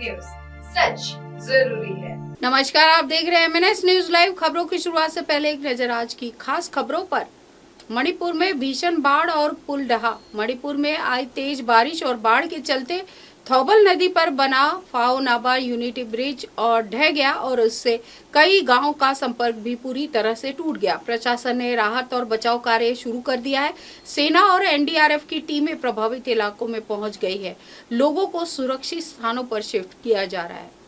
News, सच जरूरी है। नमस्कार, आप देख रहे हैं MNS न्यूज लाइव। खबरों की शुरुआत से पहले एक नजर आज की खास खबरों पर। मणिपुर में भीषण बाढ़ और पुल ढहा। मणिपुर में आई तेज बारिश और बाढ़ के चलते थौबल नदी पर बना फाओ नाबा यूनिटी ब्रिज और ढह गया और उससे कई गांवों का संपर्क भी पूरी तरह से टूट गया। प्रशासन ने राहत और बचाव कार्य शुरू कर दिया है। सेना और NDRF की टीमें प्रभावित इलाकों में पहुंच गई है। लोगों को सुरक्षित स्थानों पर शिफ्ट किया जा रहा है।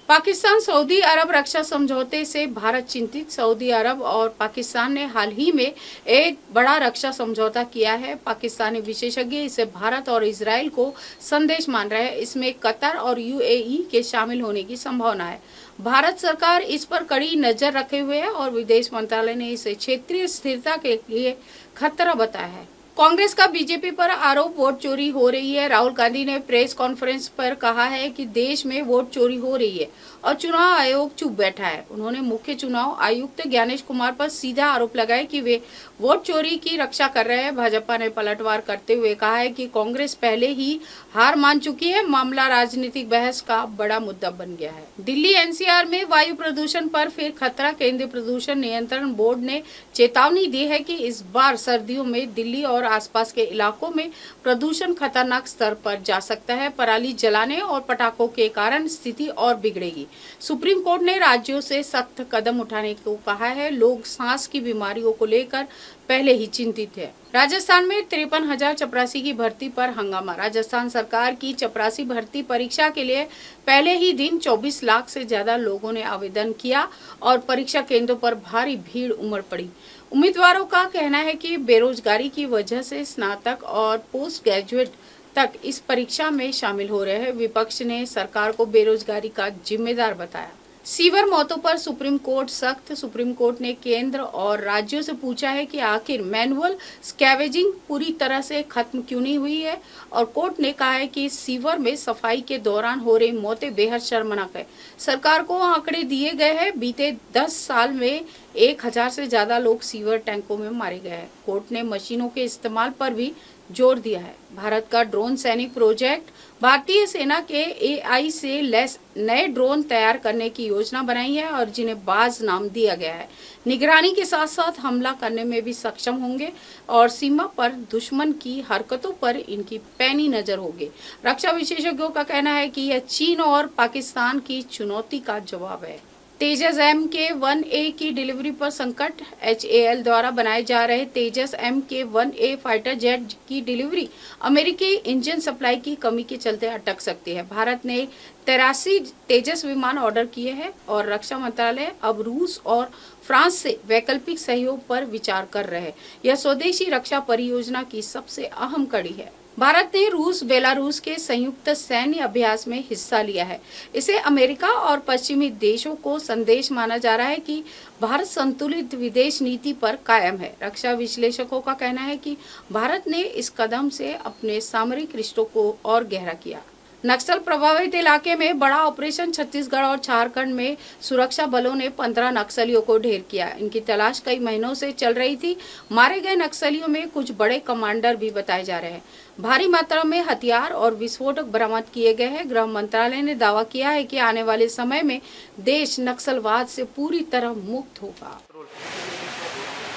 पाकिस्तान सऊदी अरब रक्षा समझौते से भारत चिंतित। सऊदी अरब और पाकिस्तान ने हाल ही में एक बड़ा रक्षा समझौता किया है। पाकिस्तानी विशेषज्ञ इसे भारत और इजराइल को संदेश मान रहे हैं। इसमें कतर और UAE के शामिल होने की संभावना है। भारत सरकार इस पर कड़ी नजर रखे हुए है और विदेश मंत्रालय ने इसे क्षेत्रीय स्थिरता के लिए खतरा बताया है। कांग्रेस का बीजेपी पर आरोप वोट चोरी हो रही है। राहुल गांधी ने प्रेस कॉन्फ्रेंस पर कहा है कि देश में वोट चोरी हो रही है और चुनाव आयोग चुप बैठा है। उन्होंने मुख्य चुनाव आयुक्त ज्ञानेश कुमार पर सीधा आरोप लगाया कि वे वोट चोरी की रक्षा कर रहे हैं। भाजपा ने पलटवार करते हुए कहा है कि कांग्रेस पहले ही हार मान चुकी है। मामला राजनीतिक बहस का बड़ा मुद्दा बन गया है। दिल्ली NCR में वायु प्रदूषण पर फिर खतरा। केंद्रीय प्रदूषण नियंत्रण बोर्ड ने चेतावनी दी है कि इस बार सर्दियों में दिल्ली और आसपास के इलाकों में प्रदूषण खतरनाक स्तर पर जा सकता है। पराली जलाने और पटाखों के कारण स्थिति और बिगड़ेगी। सुप्रीम कोर्ट ने राज्यों से सख्त कदम उठाने को कहा है। लोग सांस की बीमारियों को लेकर पहले ही चिंतित है। राजस्थान में 53,000 चपरासी की भर्ती पर हंगामा। राजस्थान सरकार की चपरासी भर्ती परीक्षा के लिए पहले ही दिन 24 लाख से ज्यादा लोगों ने आवेदन किया और परीक्षा केंद्रों पर भारी भीड़ उमड़ पड़ी। उम्मीदवारों का कहना है कि बेरोजगारी की वजह से स्नातक और पोस्ट ग्रेजुएट तक इस परीक्षा में शामिल हो रहे हैं। विपक्ष ने सरकार को बेरोजगारी का जिम्मेदार बताया। सीवर मौतों पर सुप्रीम कोर्ट सख्त। सुप्रीम कोर्ट ने केंद्र और राज्यों से पूछा है कि आखिर मैनुअल स्कैवेजिंग पूरी तरह से खत्म क्यों नहीं हुई है और कोर्ट ने कहा है कि सीवर में सफाई के दौरान हो रही मौतें बेहद शर्मनाक है। सरकार को आंकड़े दिए गए हैं। बीते 10 साल में 1000 से ज्यादा लोग सीवर टैंकों में मारे गए हैं। कोर्ट ने मशीनों के इस्तेमाल पर भी जोर दिया है। भारत का ड्रोन सैनिक प्रोजेक्ट भारतीय सेना के AI से लैस नए ड्रोन तैयार करने की योजना बनाई है और जिन्हें बाज नाम दिया गया है। निगरानी के साथ साथ हमला करने में भी सक्षम होंगे और सीमा पर दुश्मन की हरकतों पर इनकी पैनी नजर होगी। रक्षा विशेषज्ञों का कहना है कि यह चीन और पाकिस्तान की चुनौती का जवाब है। तेजस MK-1A की डिलीवरी पर संकट। HAL द्वारा बनाए जा रहे तेजस MK-1A फाइटर जेट की डिलीवरी अमेरिकी इंजन सप्लाई की कमी के चलते अटक सकती है। भारत ने 83 तेजस विमान ऑर्डर किए हैं और रक्षा मंत्रालय अब रूस और फ्रांस से वैकल्पिक सहयोग पर विचार कर रहे हैं। यह स्वदेशी रक्षा परियोजना की सबसे अहम कड़ी है। भारत ने रूस बेलारूस के संयुक्त सैन्य अभ्यास में हिस्सा लिया है। इसे अमेरिका और पश्चिमी देशों को संदेश माना जा रहा है कि भारत संतुलित विदेश नीति पर कायम है। रक्षा विश्लेषकों का कहना है कि भारत ने इस कदम से अपने सामरिक रिश्तों को और गहरा किया। नक्सल प्रभावित इलाके में बड़ा ऑपरेशन। छत्तीसगढ़ और झारखंड में सुरक्षा बलों ने 15 नक्सलियों को ढेर किया। इनकी तलाश कई महीनों से चल रही थी। मारे गए नक्सलियों में कुछ बड़े कमांडर भी बताए जा रहे हैं। भारी मात्रा में हथियार और विस्फोटक बरामद किए गए हैं। गृह मंत्रालय ने दावा किया है कि आने वाले समय में देश नक्सलवाद से पूरी तरह मुक्त होगा।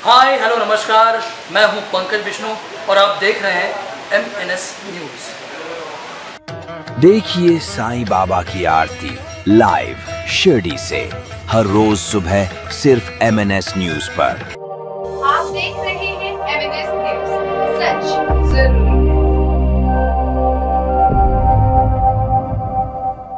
हाय हेलो नमस्कार, मैं हूं पंकज विष्णु और आप देख रहे हैं MNS न्यूज। देखिए साईं बाबा की आरती लाइव शिरडी से हर रोज सुबह सिर्फ MNS न्यूज पर।